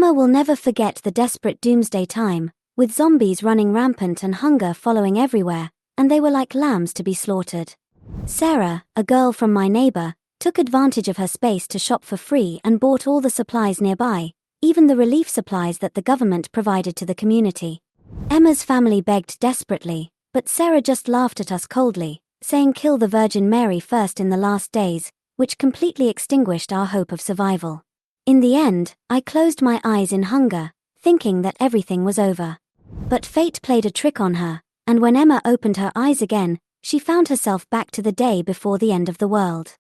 Emma will never forget the desperate doomsday time, with zombies running rampant and hunger following everywhere, and they were like lambs to be slaughtered. Sarah, a girl from my neighbor, took advantage of her space to shop for free and bought all the supplies nearby, even the relief supplies that the government provided to the community. Emma's family begged desperately, but Sarah just laughed at us coldly, saying kill the Virgin Mary first in the last days, which completely extinguished our hope of survival. In the end, I closed my eyes in hunger, thinking that everything was over. But fate played a trick on her, and when Emma opened her eyes again, she found herself back to the day before the end of the world.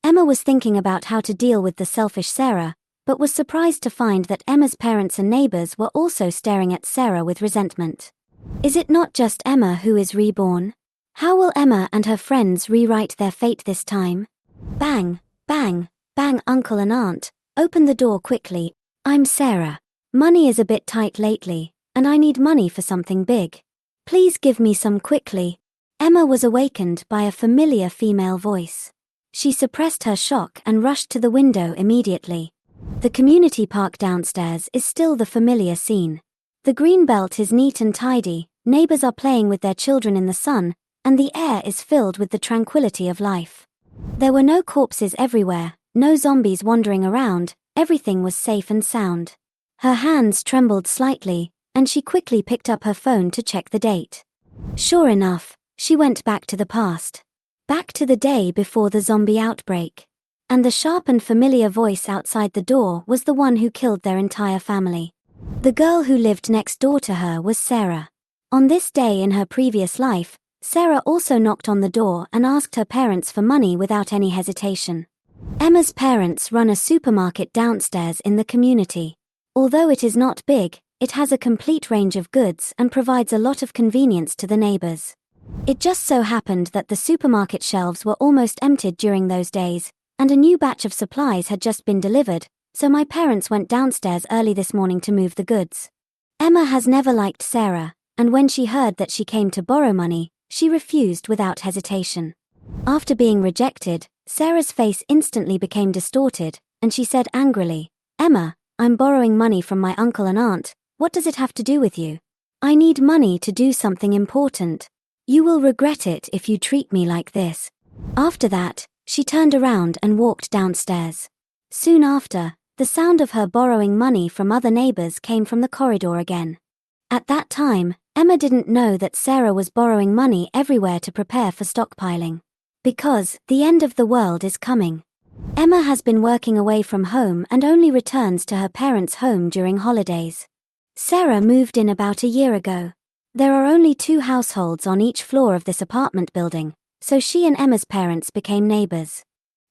Emma was thinking about how to deal with the selfish Sarah, but was surprised to find that Emma's parents and neighbors were also staring at Sarah with resentment. Is it not just Emma who is reborn? How will Emma and her friends rewrite their fate this time? Bang, bang, bang, uncle and aunt, open the door quickly. I'm Sarah. Money is a bit tight lately, and I need money for something big. Please give me some quickly. Emma was awakened by a familiar female voice. She suppressed her shock and rushed to the window immediately. The community park downstairs is still the familiar scene. The green belt is neat and tidy, neighbors are playing with their children in the sun, and the air is filled with the tranquility of life. There were no corpses everywhere, no zombies wandering around, everything was safe and sound. Her hands trembled slightly, and she quickly picked up her phone to check the date. Sure enough, she went back to the past. Back to the day before the zombie outbreak. And the sharp and familiar voice outside the door was the one who killed their entire family. The girl who lived next door to her was Sarah. On this day in her previous life, Sarah also knocked on the door and asked her parents for money without any hesitation. Emma's parents run a supermarket downstairs in the community. Although it is not big, it has a complete range of goods and provides a lot of convenience to the neighbors. It just so happened that the supermarket shelves were almost emptied during those days, and a new batch of supplies had just been delivered, so my parents went downstairs early this morning to move the goods. Emma has never liked Sarah, and when she heard that she came to borrow money, she refused without hesitation. After being rejected, Sarah's face instantly became distorted, and she said angrily, "Emma, I'm borrowing money from my uncle and aunt, what does it have to do with you? I need money to do something important. You will regret it if you treat me like this." After that, she turned around and walked downstairs. Soon after, the sound of her borrowing money from other neighbors came from the corridor again. At that time, Emma didn't know that Sarah was borrowing money everywhere to prepare for stockpiling. Because the end of the world is coming. Emma has been working away from home and only returns to her parents' home during holidays. Sarah moved in about a year ago. There are only 2 households on each floor of this apartment building, so she and Emma's parents became neighbors.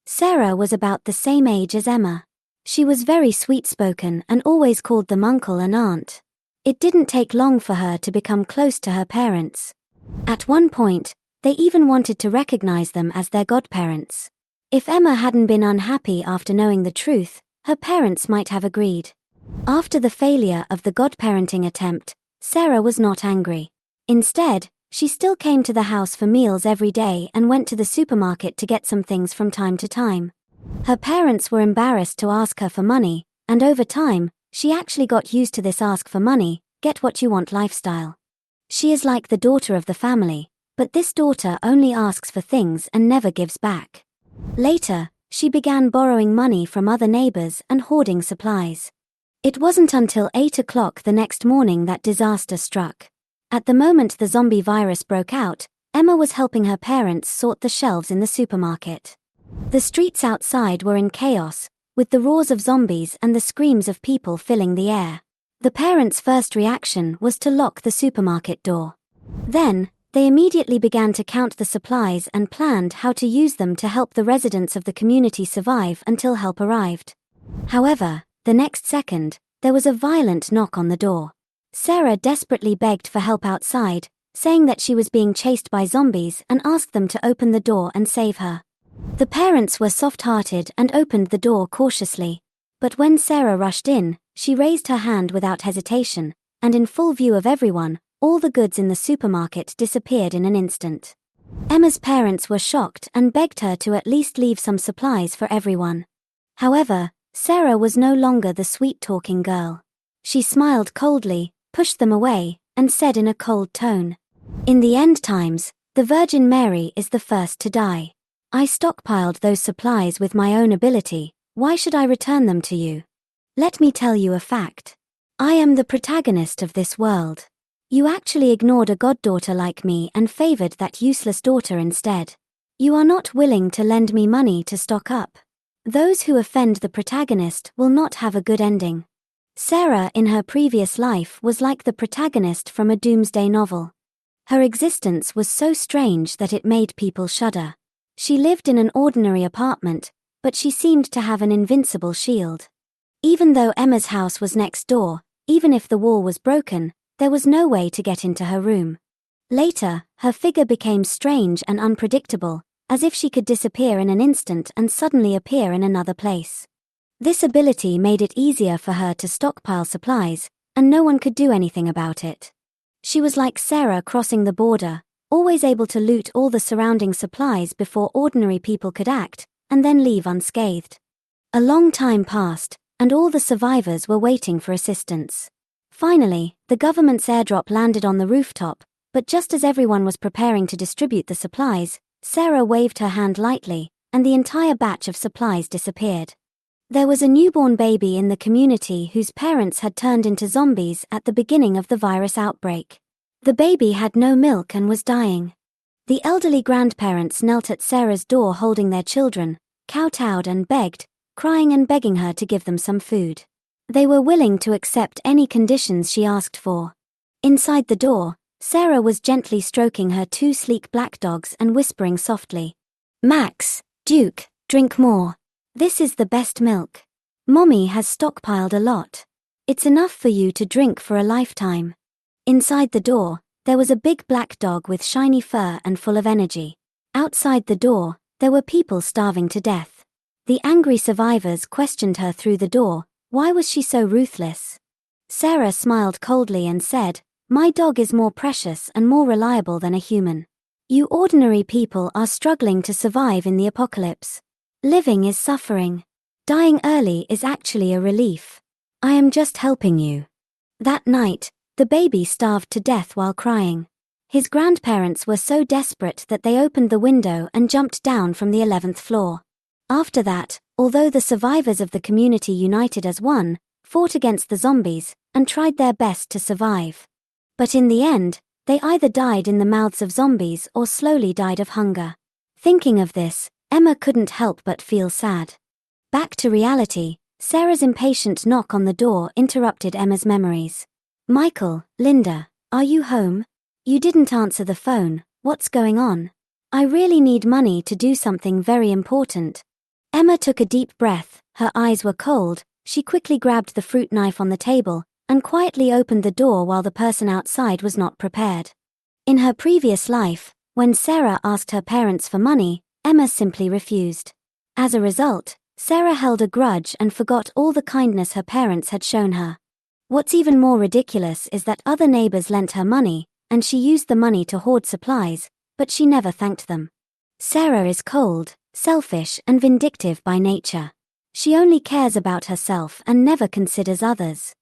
Sarah was about the same age as Emma. She was very sweet-spoken and always called them uncle and aunt. It didn't take long for her to become close to her parents. At one point, they even wanted to recognize them as their godparents. If Emma hadn't been unhappy after knowing the truth, her parents might have agreed. After the failure of the godparenting attempt, Sarah was not angry. Instead, she still came to the house for meals every day and went to the supermarket to get some things from time to time. Her parents were embarrassed to ask her for money, and over time, she actually got used to this ask for money, get what you want lifestyle. She is like the daughter of the family, but this daughter only asks for things and never gives back. Later, she began borrowing money from other neighbors and hoarding supplies. It wasn't until 8 o'clock the next morning that disaster struck. At the moment the zombie virus broke out, Emma was helping her parents sort the shelves in the supermarket. The streets outside were in chaos, with the roars of zombies and the screams of people filling the air. The parents' first reaction was to lock the supermarket door. Then, they immediately began to count the supplies and planned how to use them to help the residents of the community survive until help arrived. However, the next second, there was a violent knock on the door. Sarah desperately begged for help outside, saying that she was being chased by zombies and asked them to open the door and save her. The parents were soft-hearted and opened the door cautiously. But when Sarah rushed in, she raised her hand without hesitation, and in full view of everyone, all the goods in the supermarket disappeared in an instant. Emma's parents were shocked and begged her to at least leave some supplies for everyone. However, Sarah was no longer the sweet-talking girl. She smiled coldly, pushed them away, and said in a cold tone, "In the end times, the Virgin Mary is the first to die. I stockpiled those supplies with my own ability, why should I return them to you? Let me tell you a fact. I am the protagonist of this world. You actually ignored a goddaughter like me and favored that useless daughter instead. You are not willing to lend me money to stock up. Those who offend the protagonist will not have a good ending." Sarah in her previous life was like the protagonist from a Doomsday novel. Her existence was so strange that it made people shudder. She lived in an ordinary apartment, but she seemed to have an invincible shield. Even though Emma's house was next door, even if the wall was broken, there was no way to get into her room. Later, her figure became strange and unpredictable, as if she could disappear in an instant and suddenly appear in another place. This ability made it easier for her to stockpile supplies, and no one could do anything about it. She was like Sarah crossing the border, always able to loot all the surrounding supplies before ordinary people could act, and then leave unscathed. A long time passed, and all the survivors were waiting for assistance. Finally, the government's airdrop landed on the rooftop, but just as everyone was preparing to distribute the supplies, Sarah waved her hand lightly, and the entire batch of supplies disappeared. There was a newborn baby in the community whose parents had turned into zombies at the beginning of the virus outbreak. The baby had no milk and was dying. The elderly grandparents knelt at Sarah's door holding their children, kowtowed and begged, crying and begging her to give them some food. They were willing to accept any conditions she asked for. Inside the door, Sarah was gently stroking her two sleek black dogs and whispering softly, "Max, Duke, drink more. This is the best milk. Mommy has stockpiled a lot. It's enough for you to drink for a lifetime." Inside the door, there was a big black dog with shiny fur and full of energy. Outside the door, there were people starving to death. The angry survivors questioned her through the door. Why was she so ruthless? Sarah smiled coldly and said, "My dog is more precious and more reliable than a human. You ordinary people are struggling to survive in the apocalypse. Living is suffering. Dying early is actually a relief. I am just helping you." That night, the baby starved to death while crying. His grandparents were so desperate that they opened the window and jumped down from the 11th floor. After that, although the survivors of the community united as one, fought against the zombies, and tried their best to survive. But in the end, they either died in the mouths of zombies or slowly died of hunger. Thinking of this, Emma couldn't help but feel sad. Back to reality, Sarah's impatient knock on the door interrupted Emma's memories. "Michael, Linda, are you home? You didn't answer the phone, what's going on? I really need money to do something very important." Emma took a deep breath, her eyes were cold, she quickly grabbed the fruit knife on the table, and quietly opened the door while the person outside was not prepared. In her previous life, when Sarah asked her parents for money, Emma simply refused. As a result, Sarah held a grudge and forgot all the kindness her parents had shown her. What's even more ridiculous is that other neighbors lent her money, and she used the money to hoard supplies, but she never thanked them. Sarah is cold, selfish, and vindictive by nature. She only cares about herself and never considers others.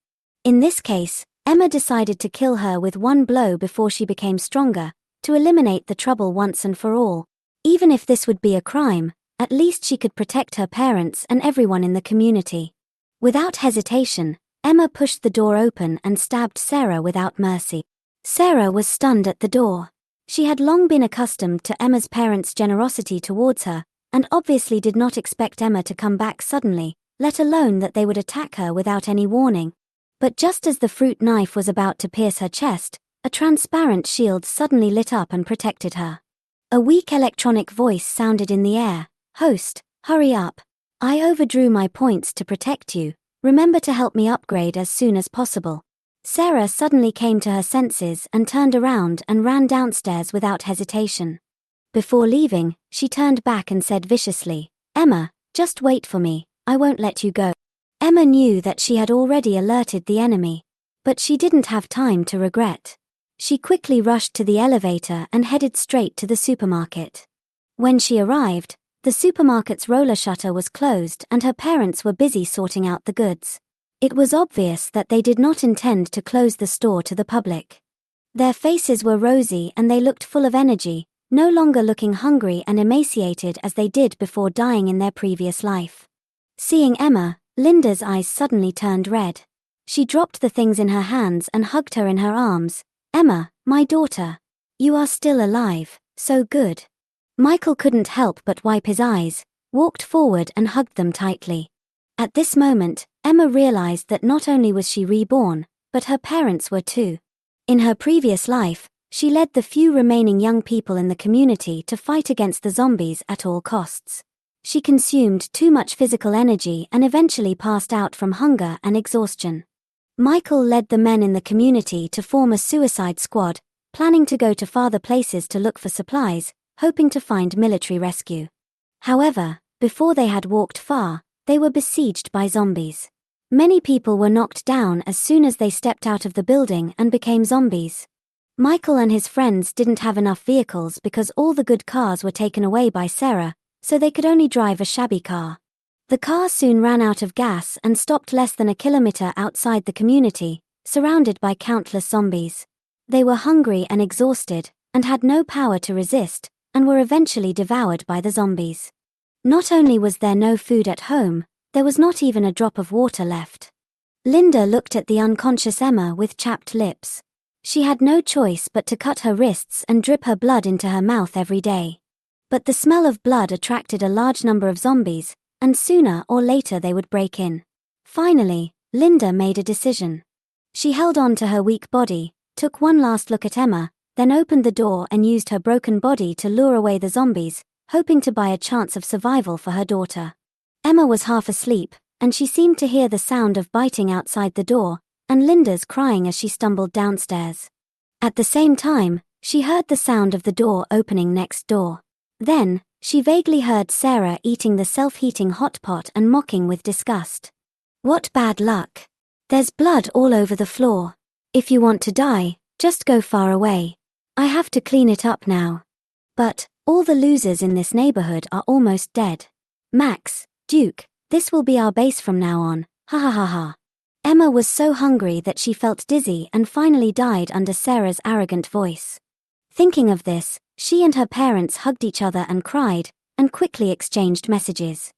In this case, Emma decided to kill her with one blow before she became stronger, to eliminate the trouble once and for all. Even if this would be a crime, at least she could protect her parents and everyone in the community. Without hesitation, Emma pushed the door open and stabbed Sarah without mercy. Sarah was stunned at the door. She had long been accustomed to Emma's parents' generosity towards her, and obviously did not expect Emma to come back suddenly, let alone that they would attack her without any warning. But just as the fruit knife was about to pierce her chest, a transparent shield suddenly lit up and protected her. A weak electronic voice sounded in the air, "Host, hurry up. I overdrew my points to protect you. Remember to help me upgrade as soon as possible." Sarah suddenly came to her senses and turned around and ran downstairs without hesitation. Before leaving, she turned back and said viciously, "Emma, just wait for me, I won't let you go." Emma knew that she had already alerted the enemy. But she didn't have time to regret. She quickly rushed to the elevator and headed straight to the supermarket. When she arrived, the supermarket's roller shutter was closed and her parents were busy sorting out the goods. It was obvious that they did not intend to close the store to the public. Their faces were rosy and they looked full of energy, no longer looking hungry and emaciated as they did before dying in their previous life. Seeing Emma, Linda's eyes suddenly turned red. She dropped the things in her hands and hugged her in her arms. "Emma, my daughter. You are still alive, so good." Michael couldn't help but wipe his eyes, walked forward and hugged them tightly. At this moment, Emma realized that not only was she reborn, but her parents were too. In her previous life, she led the few remaining young people in the community to fight against the zombies at all costs. She consumed too much physical energy and eventually passed out from hunger and exhaustion. Michael led the men in the community to form a suicide squad, planning to go to farther places to look for supplies, hoping to find military rescue. However, before they had walked far, they were besieged by zombies. Many people were knocked down as soon as they stepped out of the building and became zombies. Michael and his friends didn't have enough vehicles because all the good cars were taken away by Sarah, so they could only drive a shabby car. The car soon ran out of gas and stopped less than a kilometer outside the community, surrounded by countless zombies. They were hungry and exhausted, and had no power to resist, and were eventually devoured by the zombies. Not only was there no food at home, there was not even a drop of water left. Linda looked at the unconscious Emma with chapped lips. She had no choice but to cut her wrists and drip her blood into her mouth every day. But the smell of blood attracted a large number of zombies, and sooner or later they would break in. Finally, Linda made a decision. She held on to her weak body, took one last look at Emma, then opened the door and used her broken body to lure away the zombies, hoping to buy a chance of survival for her daughter. Emma was half asleep, and she seemed to hear the sound of biting outside the door, and Linda's crying as she stumbled downstairs. At the same time, she heard the sound of the door opening next door. Then, she vaguely heard Sarah eating the self-heating hot pot and mocking with disgust. "What bad luck. There's blood all over the floor. If you want to die, just go far away. I have to clean it up now. But, all the losers in this neighborhood are almost dead. Max, Duke, this will be our base from now on, ha ha ha ha." Emma was so hungry that she felt dizzy and finally died under Sarah's arrogant voice. Thinking of this, she and her parents hugged each other and cried, and quickly exchanged messages.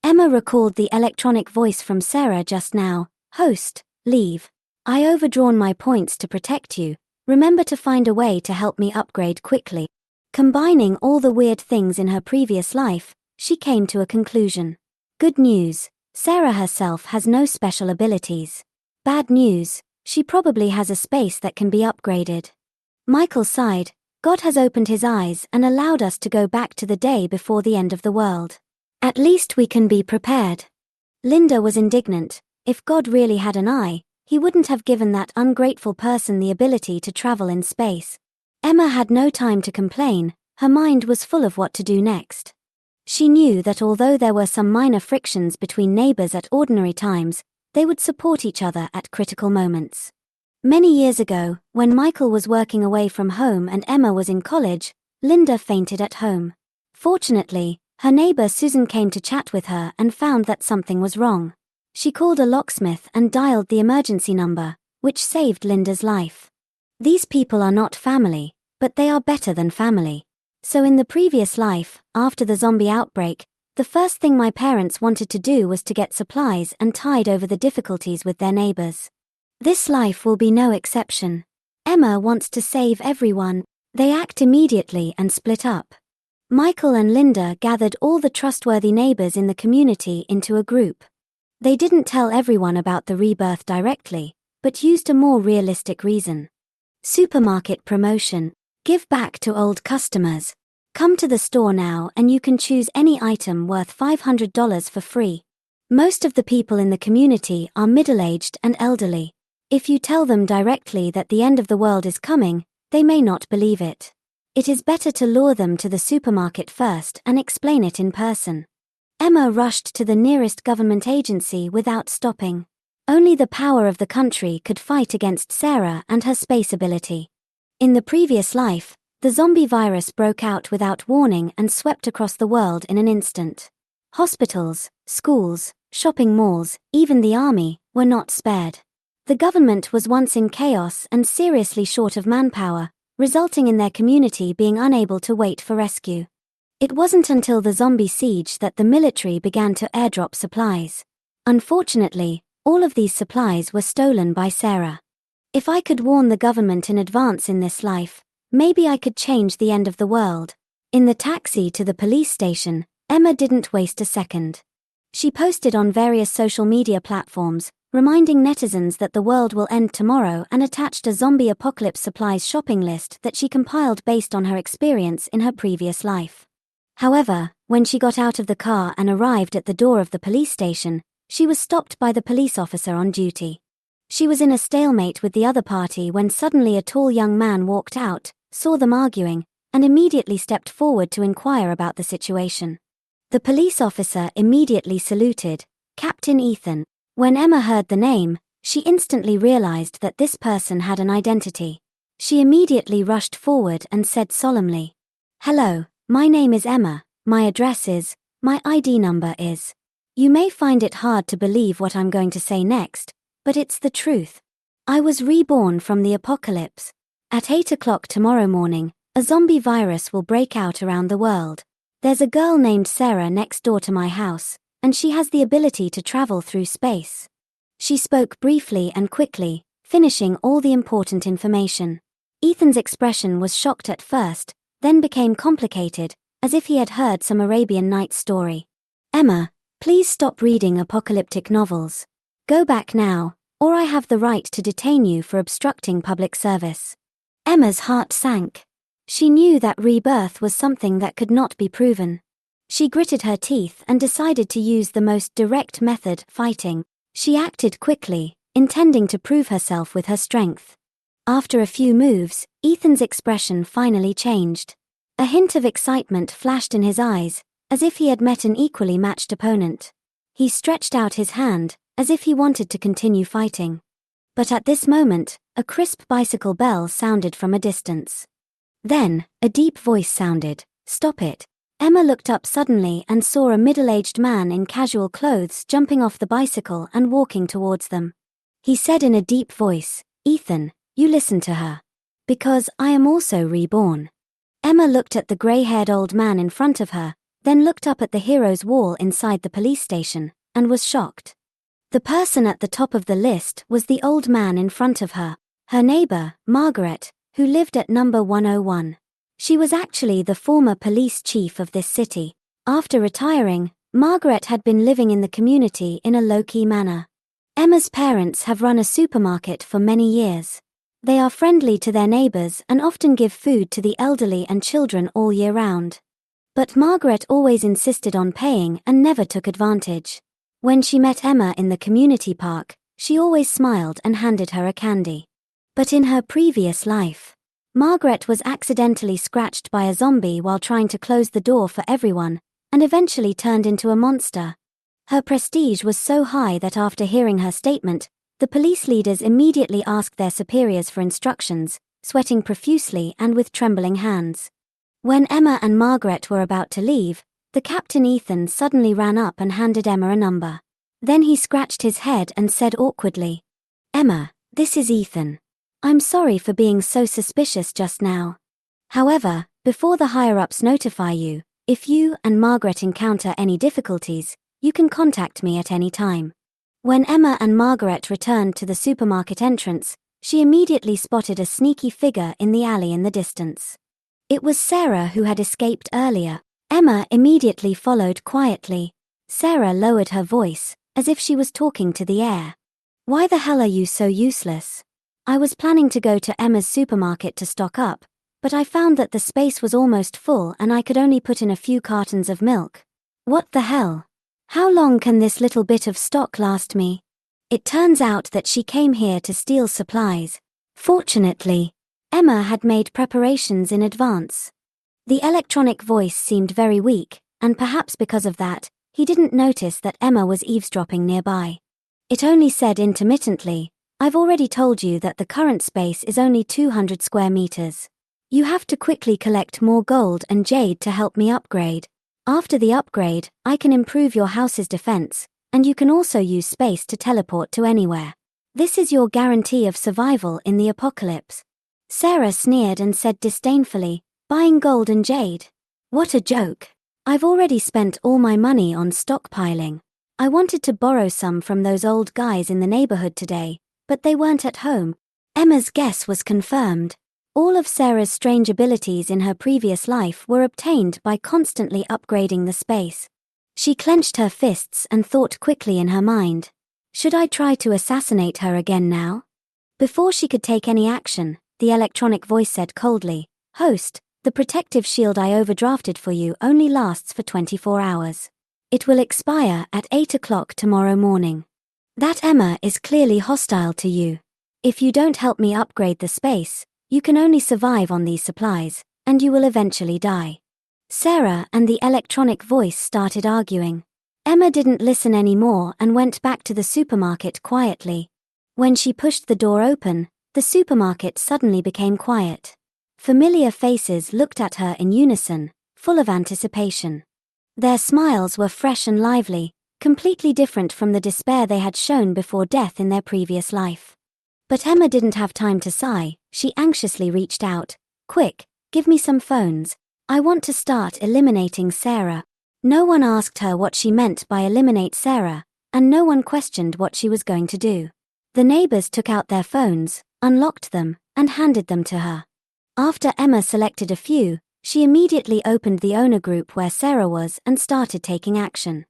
Emma recalled the electronic voice from Sarah just now. "Host, leave. I overdrawn my points to protect you. Remember to find a way to help me upgrade quickly." Combining all the weird things in her previous life, she came to a conclusion. Good news, Sarah herself has no special abilities. Bad news, she probably has a space that can be upgraded. Michael sighed. God has opened his eyes and allowed us to go back to the day before the end of the world. At least we can be prepared. Linda was indignant. If God really had an eye, he wouldn't have given that ungrateful person the ability to travel in space. Emma had no time to complain, her mind was full of what to do next. She knew that although there were some minor frictions between neighbors at ordinary times, they would support each other at critical moments. Many years ago, when Michael was working away from home and Emma was in college, Linda fainted at home. Fortunately, her neighbor Susan came to chat with her and found that something was wrong. She called a locksmith and dialed the emergency number, which saved Linda's life. These people are not family, but they are better than family. So in the previous life, after the zombie outbreak, the first thing my parents wanted to do was to get supplies and tide over the difficulties with their neighbors. This life will be no exception. Emma wants to save everyone. They act immediately and split up. Michael and Linda gathered all the trustworthy neighbors in the community into a group. They didn't tell everyone about the rebirth directly, but used a more realistic reason. Supermarket promotion. Give back to old customers. Come to the store now and you can choose any item worth $500 for free. Most of the people in the community are middle-aged and elderly. If you tell them directly that the end of the world is coming, they may not believe it. It is better to lure them to the supermarket first and explain it in person. Emma rushed to the nearest government agency without stopping. Only the power of the country could fight against Sarah and her space ability. In the previous life, the zombie virus broke out without warning and swept across the world in an instant. Hospitals, schools, shopping malls, even the army, were not spared. The government was once in chaos and seriously short of manpower, resulting in their community being unable to wait for rescue. It wasn't until the zombie siege that the military began to airdrop supplies. Unfortunately, all of these supplies were stolen by Sarah. If I could warn the government in advance in this life, maybe I could change the end of the world. In the taxi to the police station, Emma didn't waste a second. She posted on various social media platforms, reminding netizens that the world will end tomorrow, and attached a zombie apocalypse supplies shopping list that she compiled based on her experience in her previous life. However, when she got out of the car and arrived at the door of the police station, she was stopped by the police officer on duty. She was in a stalemate with the other party when suddenly a tall young man walked out, saw them arguing, and immediately stepped forward to inquire about the situation. The police officer immediately saluted, "Captain Ethan." When Emma heard the name, she instantly realized that this person had an identity. She immediately rushed forward and said solemnly, "Hello, my name is Emma, my address is, my ID number is." You may find it hard to believe what I'm going to say next, but it's the truth. I was reborn from the apocalypse. At 8 o'clock tomorrow morning, a zombie virus will break out around the world. There's a girl named Sarah next door to my house, and she has the ability to travel through space. She spoke briefly and quickly, finishing all the important information. Ethan's expression was shocked at first, then became complicated, as if he had heard some Arabian Nights story. "Emma, please stop reading apocalyptic novels. Go back now, or I have the right to detain you for obstructing public service." Emma's heart sank. She knew that rebirth was something that could not be proven. She gritted her teeth and decided to use the most direct method, fighting. She acted quickly, intending to prove herself with her strength. After a few moves, Ethan's expression finally changed. A hint of excitement flashed in his eyes, as if he had met an equally matched opponent. He stretched out his hand, as if he wanted to continue fighting. But at this moment, a crisp bicycle bell sounded from a distance. Then, a deep voice sounded, "Stop it." Emma looked up suddenly and saw a middle-aged man in casual clothes jumping off the bicycle and walking towards them. He said in a deep voice, "Ethan, you listen to her. Because I am also reborn." Emma looked at the grey-haired old man in front of her, then looked up at the hero's wall inside the police station, and was shocked. The person at the top of the list was the old man in front of her, her neighbor, Margaret, who lived at number 101. She was actually the former police chief of this city. After retiring, Margaret had been living in the community in a low-key manner. Emma's parents have run a supermarket for many years. They are friendly to their neighbors and often give food to the elderly and children all year round. But Margaret always insisted on paying and never took advantage. When she met Emma in the community park, she always smiled and handed her a candy. But in her previous life, Margaret was accidentally scratched by a zombie while trying to close the door for everyone, and eventually turned into a monster. Her prestige was so high that after hearing her statement, the police leaders immediately asked their superiors for instructions, sweating profusely and with trembling hands. When Emma and Margaret were about to leave, the Captain Ethan suddenly ran up and handed Emma a number. Then he scratched his head and said awkwardly, "Emma, this is Ethan. I'm sorry for being so suspicious just now. However, before the higher-ups notify you, if you and Margaret encounter any difficulties, you can contact me at any time." When Emma and Margaret returned to the supermarket entrance, she immediately spotted a sneaky figure in the alley in the distance. It was Sarah, who had escaped earlier. Emma immediately followed quietly. Sarah lowered her voice, as if she was talking to the air. "Why the hell are you so useless? I was planning to go to Emma's supermarket to stock up, but I found that the space was almost full and I could only put in a few cartons of milk. What the hell? How long can this little bit of stock last me?" It turns out that she came here to steal supplies. Fortunately, Emma had made preparations in advance. The electronic voice seemed very weak, and perhaps because of that, he didn't notice that Emma was eavesdropping nearby. It only said intermittently, "I've already told you that the current space is only 200 square meters. You have to quickly collect more gold and jade to help me upgrade. After the upgrade, I can improve your house's defense, and you can also use space to teleport to anywhere. This is your guarantee of survival in the apocalypse." Sarah sneered and said disdainfully, "Buying gold and jade? What a joke. I've already spent all my money on stockpiling. I wanted to borrow some from those old guys in the neighborhood today, but they weren't at home." Emma's guess was confirmed. All of Sarah's strange abilities in her previous life were obtained by constantly upgrading the space. She clenched her fists and thought quickly in her mind. Should I try to assassinate her again now? Before she could take any action, the electronic voice said coldly, "Host, the protective shield I overdrafted for you only lasts for 24 hours. It will expire at 8 o'clock tomorrow morning. That Emma is clearly hostile to you. If you don't help me upgrade the space, you can only survive on these supplies, and you will eventually die." Sarah and the electronic voice started arguing. Emma didn't listen anymore and went back to the supermarket quietly. When she pushed the door open, the supermarket suddenly became quiet. Familiar faces looked at her in unison, full of anticipation. Their smiles were fresh and lively, completely different from the despair they had shown before death in their previous life. But Emma didn't have time to sigh. She anxiously reached out. "Quick, give me some phones. I want to start eliminating Sarah." No one asked her what she meant by eliminate Sarah, and no one questioned what she was going to do. The neighbors took out their phones, unlocked them, and handed them to her. After Emma selected a few, she immediately opened the owner group where Sarah was and started taking action.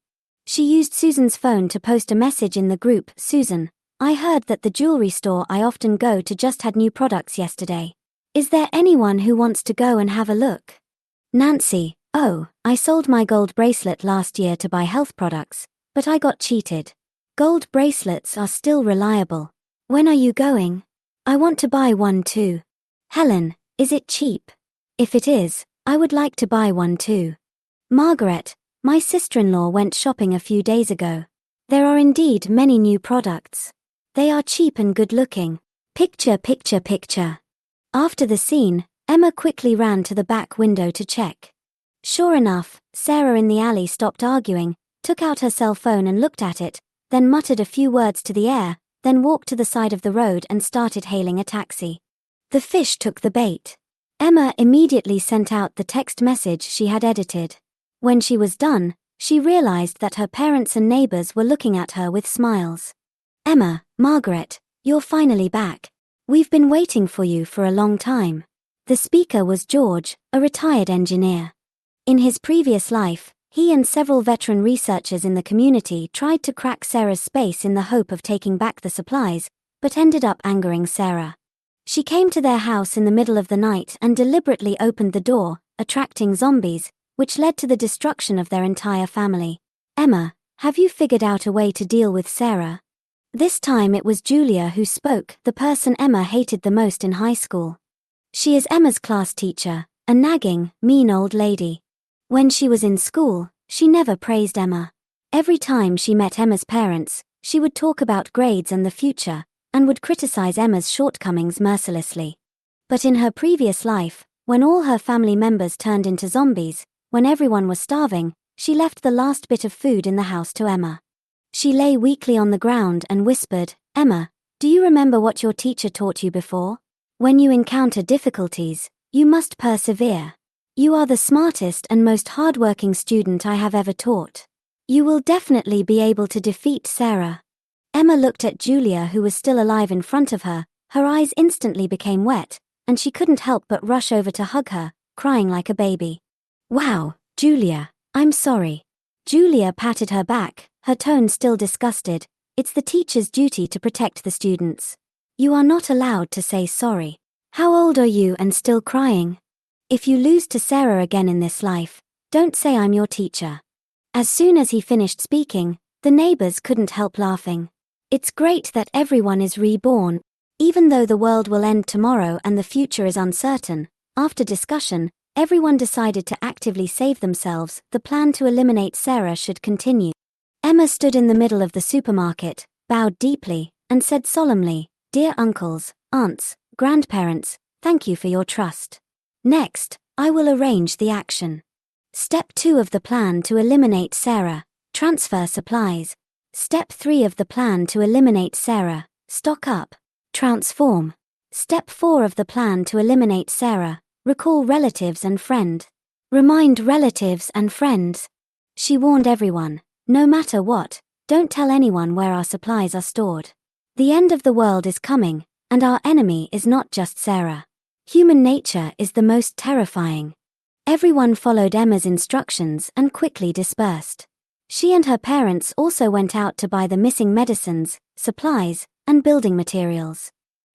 She used Susan's phone to post a message in the group. "Susan, I heard that the jewelry store I often go to just had new products yesterday. Is there anyone who wants to go and have a look?" Nancy, "Oh, I sold my gold bracelet last year to buy health products, but I got cheated. Gold bracelets are still reliable. When are you going? I want to buy one too." Helen, "Is it cheap? If it is, I would like to buy one too." Margaret, "My sister-in-law went shopping a few days ago. There are indeed many new products. They are cheap and good-looking. Picture, picture, picture." After the scene, Emma quickly ran to the back window to check. Sure enough, Sarah in the alley stopped arguing, took out her cell phone and looked at it, then muttered a few words to the air, then walked to the side of the road and started hailing a taxi. The fish took the bait. Emma immediately sent out the text message she had edited. When she was done, she realized that her parents and neighbors were looking at her with smiles. "Emma, Margaret, you're finally back. We've been waiting for you for a long time." The speaker was George, a retired engineer. In his previous life, he and several veteran researchers in the community tried to crack Sarah's space in the hope of taking back the supplies, but ended up angering Sarah. She came to their house in the middle of the night and deliberately opened the door, attracting zombies, which led to the destruction of their entire family. "Emma, have you figured out a way to deal with Sarah?" This time it was Julia who spoke, the person Emma hated the most in high school. She is Emma's class teacher, a nagging, mean old lady. When she was in school, she never praised Emma. Every time she met Emma's parents, she would talk about grades and the future, and would criticize Emma's shortcomings mercilessly. But in her previous life, when all her family members turned into zombies, when everyone was starving, she left the last bit of food in the house to Emma. She lay weakly on the ground and whispered, "Emma, do you remember what your teacher taught you before? When you encounter difficulties, you must persevere. You are the smartest and most hardworking student I have ever taught. You will definitely be able to defeat Sarah." Emma looked at Julia, who was still alive in front of her. Her eyes instantly became wet, and she couldn't help but rush over to hug her, crying like a baby. "Wow, Julia, I'm sorry." Julia patted her back, her tone still disgusted. "It's the teacher's duty to protect the students. You are not allowed to say sorry. How old are you and still crying? If you lose to Sarah again in this life, don't say I'm your teacher." As soon as he finished speaking, the neighbors couldn't help laughing. It's great that everyone is reborn. Even though the world will end tomorrow and the future is uncertain, after discussion, everyone decided to actively save themselves. The plan to eliminate Sarah should continue. Emma stood in the middle of the supermarket, bowed deeply, and said solemnly, "Dear uncles, aunts, grandparents, thank you for your trust. Next, I will arrange the action. Step 2 of the plan to eliminate Sarah: transfer supplies. Step 3 of the plan to eliminate Sarah: stock up. Transform. Step 4 of the plan to eliminate Sarah: recall relatives and friend. Remind relatives and friends. She warned everyone, no matter what, don't tell anyone where our supplies are stored. The end of the world is coming, and our enemy is not just Sarah. Human nature is the most terrifying. Everyone followed Emma's instructions and quickly dispersed. She and her parents also went out to buy the missing medicines, supplies, and building materials.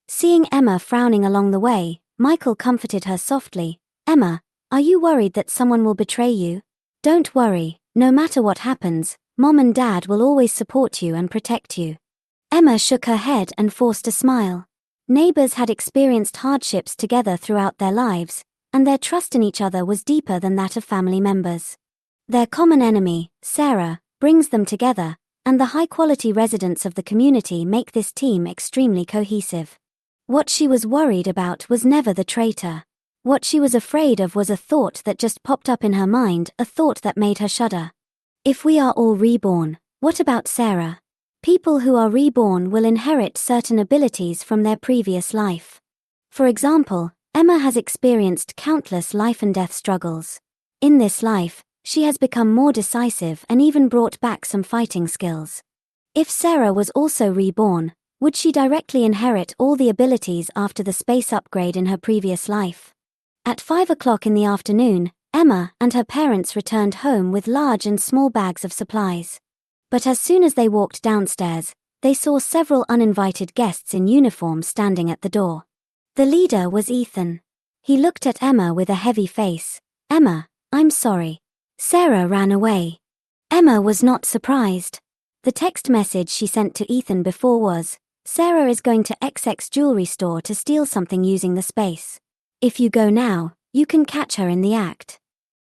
Seeing Emma frowning along the way, Michael comforted her softly. "Emma, are you worried that someone will betray you? Don't worry, no matter what happens, Mom and Dad will always support you and protect you." Emma shook her head and forced a smile. Neighbors had experienced hardships together throughout their lives, and their trust in each other was deeper than that of family members. Their common enemy, Sarah, brings them together, and the high-quality residents of the community make this team extremely cohesive. What she was worried about was never the traitor. What she was afraid of was a thought that just popped up in her mind, a thought that made her shudder. If we are all reborn, what about Sarah? People who are reborn will inherit certain abilities from their previous life. For example, Emma has experienced countless life and death struggles. In this life, she has become more decisive and even brought back some fighting skills. If Sarah was also reborn, would she directly inherit all the abilities after the space upgrade in her previous life? At 5 o'clock in the afternoon, Emma and her parents returned home with large and small bags of supplies. But as soon as they walked downstairs, they saw several uninvited guests in uniform standing at the door. The leader was Ethan. He looked at Emma with a heavy face. "Emma, I'm sorry. Sarah ran away." Emma was not surprised. The text message she sent to Ethan before was, "Sarah is going to XX jewelry store to steal something using the space. If you go now, you can catch her in the act."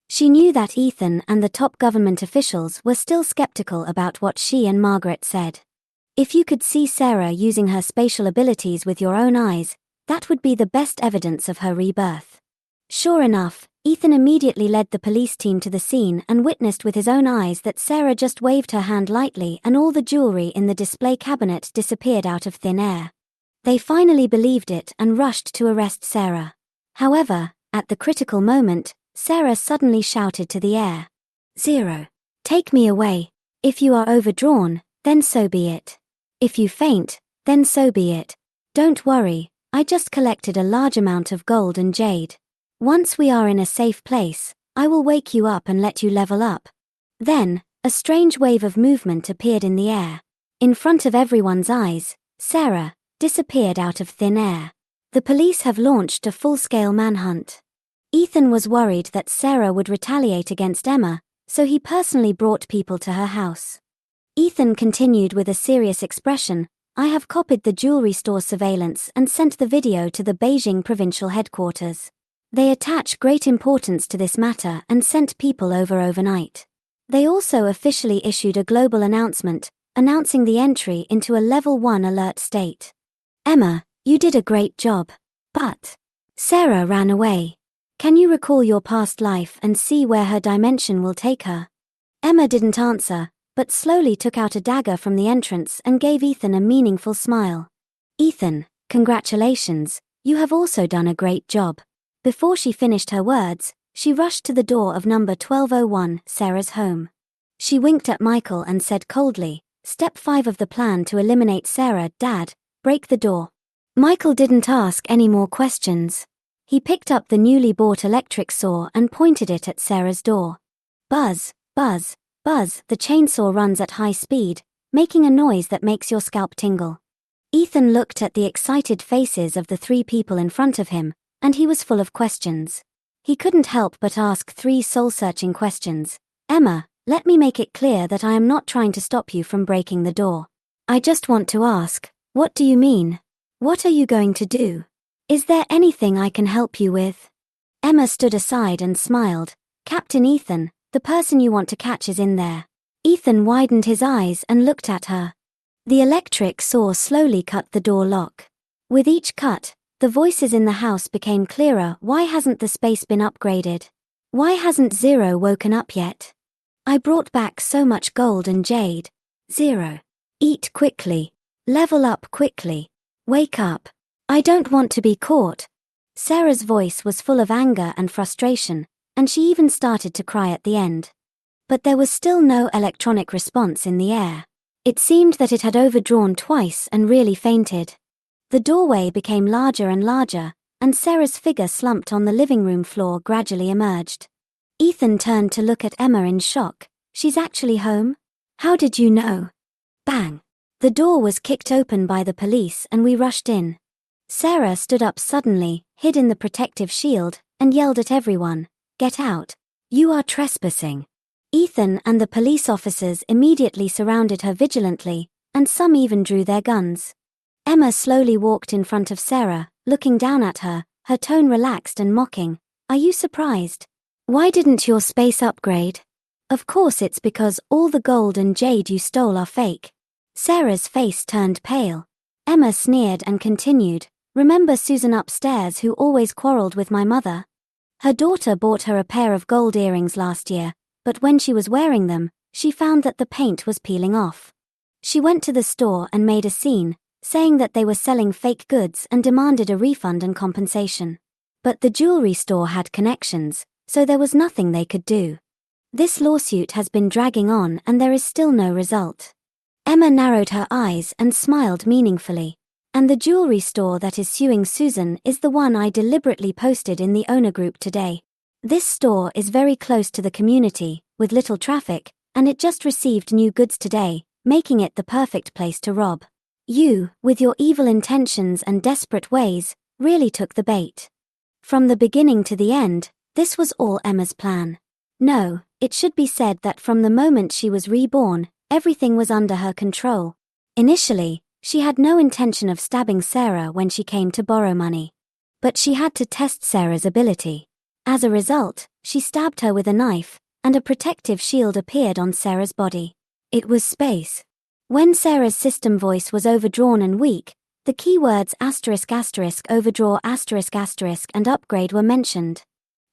She knew that Ethan and the top government officials were still skeptical about what she and Margaret said. If you could see Sarah using her spatial abilities with your own eyes, that would be the best evidence of her rebirth. Sure enough, Ethan immediately led the police team to the scene and witnessed with his own eyes that Sarah just waved her hand lightly and all the jewelry in the display cabinet disappeared out of thin air. They finally believed it and rushed to arrest Sarah. However, at the critical moment, Sarah suddenly shouted to the air, "Zero. Take me away. If you are overdrawn, then so be it. If you faint, then so be it. Don't worry, I just collected a large amount of gold and jade. Once we are in a safe place, I will wake you up and let you level up." Then, a strange wave of movement appeared in the air. In front of everyone's eyes, Sarah disappeared out of thin air. The police have launched a full-scale manhunt. Ethan was worried that Sarah would retaliate against Emma, so he personally brought people to her house. Ethan continued with a serious expression, "I have copied the jewelry store surveillance and sent the video to the Beijing provincial headquarters. They attach great importance to this matter and sent people over overnight. They also officially issued a global announcement, announcing the entry into a level 1 alert state. Emma, you did a great job. But Sarah ran away. Can you recall your past life and see where her dimension will take her?" Emma didn't answer, but slowly took out a dagger from the entrance and gave Ethan a meaningful smile. "Ethan, congratulations, you have also done a great job." Before she finished her words, she rushed to the door of number 1201, Sarah's home. She winked at Michael and said coldly, "Step 5 of the plan to eliminate Sarah, Dad, break the door." Michael didn't ask any more questions. He picked up the newly bought electric saw and pointed it at Sarah's door. Buzz, buzz, buzz, the chainsaw runs at high speed, making a noise that makes your scalp tingle. Ethan looked at the excited faces of the 3 people in front of him, and he was full of questions. He couldn't help but ask 3 soul-searching questions. "Emma, let me make it clear that I am not trying to stop you from breaking the door. I just want to ask, what do you mean? What are you going to do? Is there anything I can help you with?" Emma stood aside and smiled. "Captain Ethan, the person you want to catch is in there." Ethan widened his eyes and looked at her. The electric saw slowly cut the door lock. With each cut, the voices in the house became clearer. "Why hasn't the space been upgraded? Why hasn't Zero woken up yet? I brought back so much gold and jade. 0. Eat quickly. Level up quickly. Wake up. I don't want to be caught. Sarah's voice was full of anger and frustration, and she even started to cry at the end. But there was still no electronic response in the air. It seemed that it had overdrawn twice and really fainted. The doorway became larger and larger, and Sarah's figure slumped on the living room floor gradually emerged. Ethan turned to look at Emma in shock. She's actually home? How did you know? Bang! The door was kicked open by the police and we rushed in. Sarah stood up suddenly, hid in the protective shield, and yelled at everyone, "Get out! You are trespassing!" Ethan and the police officers immediately surrounded her vigilantly, and some even drew their guns. Emma slowly walked in front of Sarah, looking down at her, her tone relaxed and mocking. "Are you surprised? Why didn't your space upgrade? Of course it's because all the gold and jade you stole are fake." Sarah's face turned pale. Emma sneered and continued, "Remember Susan upstairs who always quarreled with my mother? Her daughter bought her a pair of gold earrings last year, but when she was wearing them, she found that the paint was peeling off. She went to the store and made a scene, saying that they were selling fake goods and demanded a refund and compensation. But the jewelry store had connections, so there was nothing they could do. This lawsuit has been dragging on and there is still no result." Emma narrowed her eyes and smiled meaningfully. "And the jewelry store that is suing Susan is the one I deliberately posted in the owner group today. This store is very close to the community, with little traffic, and it just received new goods today, making it the perfect place to rob. You, with your evil intentions and desperate ways, really took the bait." From the beginning to the end, this was all Emma's plan. No, it should be said that from the moment she was reborn, everything was under her control. Initially, she had no intention of stabbing Sarah when she came to borrow money. But she had to test Sarah's ability. As a result, she stabbed her with a knife, and a protective shield appeared on Sarah's body. It was space. When Sarah's system voice was overdrawn and weak, the keywords ***, overdraw ***, and upgrade were mentioned.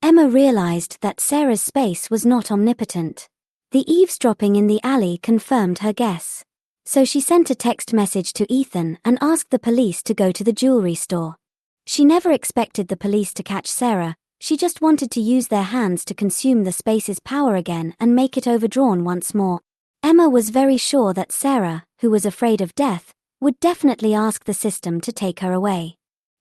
Emma realized that Sarah's space was not omnipotent. The eavesdropping in the alley confirmed her guess. So she sent a text message to Ethan and asked the police to go to the jewelry store. She never expected the police to catch Sarah, she just wanted to use their hands to consume the space's power again and make it overdrawn once more. Emma was very sure that Sarah, who was afraid of death, would definitely ask the system to take her away.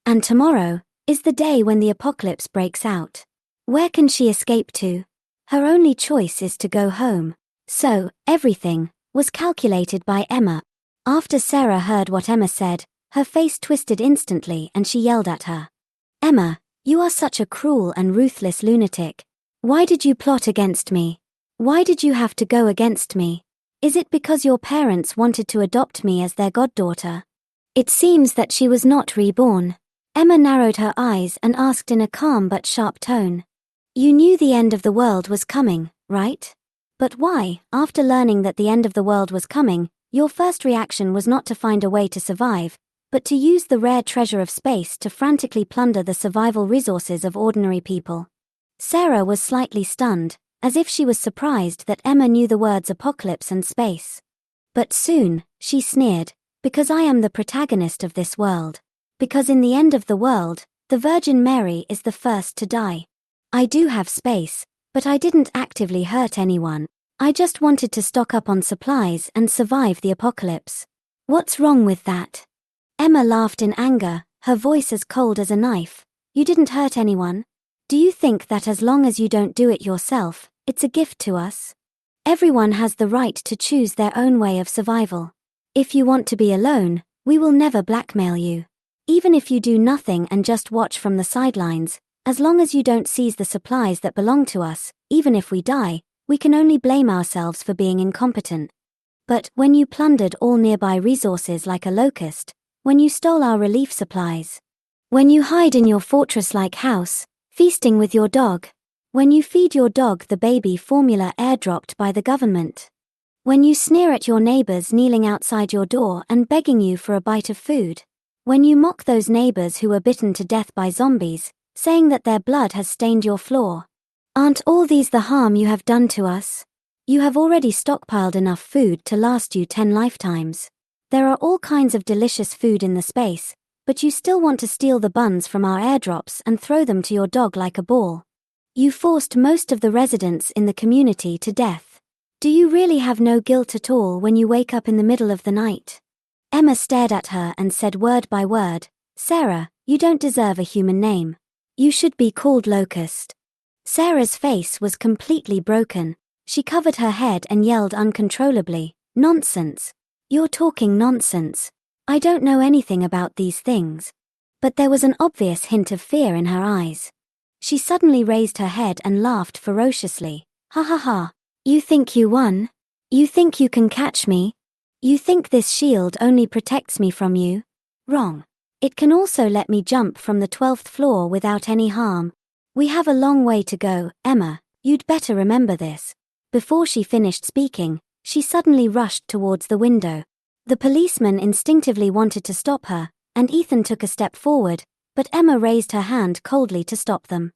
And tomorrow is the day when the apocalypse breaks out. Where can she escape to? Her only choice is to go home. So, everything was calculated by Emma. After Sarah heard what Emma said, her face twisted instantly and she yelled at her. "Emma, you are such a cruel and ruthless lunatic. Why did you plot against me? Why did you have to go against me? Is it because your parents wanted to adopt me as their goddaughter?" It seems that she was not reborn. Emma narrowed her eyes and asked in a calm but sharp tone. "You knew the end of the world was coming, right? But why, after learning that the end of the world was coming, your first reaction was not to find a way to survive, but to use the rare treasure of space to frantically plunder the survival resources of ordinary people?" Sarah was slightly stunned, as if she was surprised that Emma knew the words apocalypse and space. But soon, she sneered, "Because I am the protagonist of this world. Because in the end of the world, the Virgin Mary is the first to die. I do have space, but I didn't actively hurt anyone. I just wanted to stock up on supplies and survive the apocalypse. What's wrong with that?" Emma laughed in anger, her voice as cold as a knife. "You didn't hurt anyone? Do you think that as long as you don't do it yourself, it's a gift to us? Everyone has the right to choose their own way of survival. If you want to be alone, we will never blackmail you. Even if you do nothing and just watch from the sidelines, as long as you don't seize the supplies that belong to us, even if we die, we can only blame ourselves for being incompetent. But when you plundered all nearby resources like a locust, when you stole our relief supplies, when you hide in your fortress-like house, feasting with your dog, when you feed your dog the baby formula airdropped by the government, when you sneer at your neighbors kneeling outside your door and begging you for a bite of food, when you mock those neighbors who were bitten to death by zombies, saying that their blood has stained your floor, aren't all these the harm you have done to us? You have already stockpiled enough food to last you 10 lifetimes. There are all kinds of delicious food in the space, but you still want to steal the buns from our airdrops and throw them to your dog like a ball. You forced most of the residents in the community to death. Do you really have no guilt at all when you wake up in the middle of the night? Emma stared at her and said word by word, Sarah, you don't deserve a human name. You should be called Locust. Sarah's face was completely broken. She covered her head and yelled uncontrollably, Nonsense. You're talking nonsense. I don't know anything about these things. But there was an obvious hint of fear in her eyes. She suddenly raised her head and laughed ferociously. Ha ha ha. You think you won? You think you can catch me? You think this shield only protects me from you? Wrong. It can also let me jump from the 12th floor without any harm. We have a long way to go, Emma, you'd better remember this. Before she finished speaking, she suddenly rushed towards the window. The policeman instinctively wanted to stop her, and Ethan took a step forward, but Emma raised her hand coldly to stop them.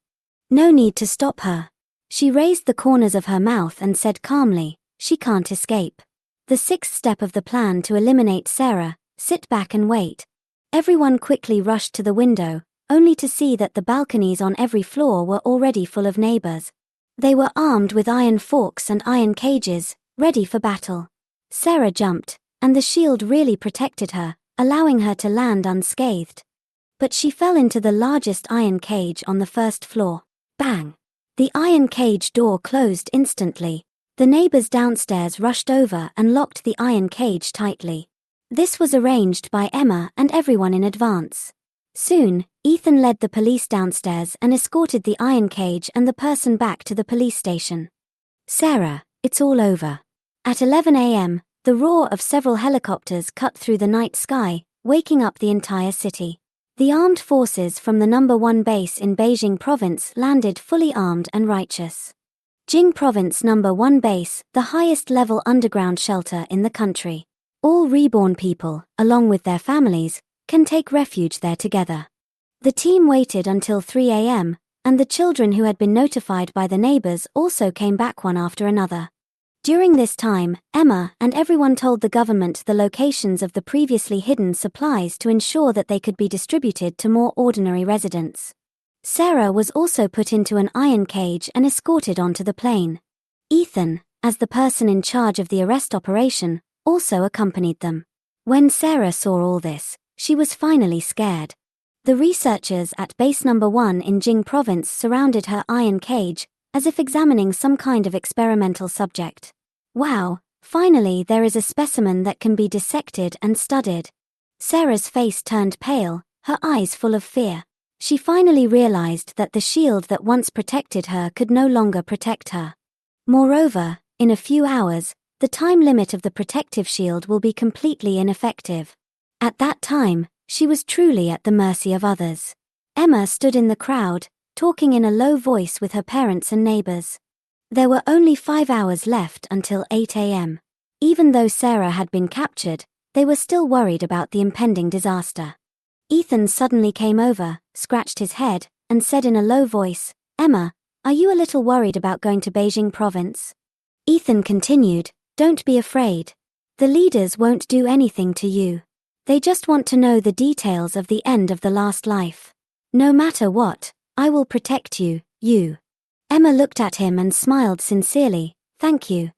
No need to stop her. She raised the corners of her mouth and said calmly, she can't escape. The 6th step of the plan to eliminate Sarah, sit back and wait. Everyone quickly rushed to the window, only to see that the balconies on every floor were already full of neighbors. They were armed with iron forks and iron cages, ready for battle. Sarah jumped, and the shield really protected her, allowing her to land unscathed. But she fell into the largest iron cage on the 1st floor. Bang! The iron cage door closed instantly. The neighbors downstairs rushed over and locked the iron cage tightly. This was arranged by Emma and everyone in advance. Soon, Ethan led the police downstairs and escorted the iron cage and the person back to the police station. Sarah, it's all over. At 11 a.m., the roar of several helicopters cut through the night sky, waking up the entire city. The armed forces from the No. 1 base in Beijing province landed fully armed and righteous. Jing province No. 1 base, the highest level underground shelter in the country. All reborn people, along with their families, can take refuge there together. The team waited until 3 a.m., and the children who had been notified by the neighbors also came back one after another. During this time, Emma and everyone told the government the locations of the previously hidden supplies to ensure that they could be distributed to more ordinary residents. Sarah was also put into an iron cage and escorted onto the plane. Ethan, as the person in charge of the arrest operation, also accompanied them. When Sarah saw all this, she was finally scared. The researchers at base No. 1 in Jing province surrounded her iron cage, as if examining some kind of experimental subject. Wow, finally there is a specimen that can be dissected and studied. Sarah's face turned pale, her eyes full of fear. She finally realized that the shield that once protected her could no longer protect her. Moreover, in a few hours, the time limit of the protective shield will be completely ineffective. At that time, she was truly at the mercy of others. Emma stood in the crowd, talking in a low voice with her parents and neighbors. There were only 5 hours left until 8 a.m. Even though Sarah had been captured, they were still worried about the impending disaster. Ethan suddenly came over, scratched his head, and said in a low voice, Emma, are you a little worried about going to Beijing province? Ethan continued, don't be afraid. The leaders won't do anything to you. They just want to know the details of the end of the last life. No matter what, I will protect you, you. Emma looked at him and smiled sincerely, thank you,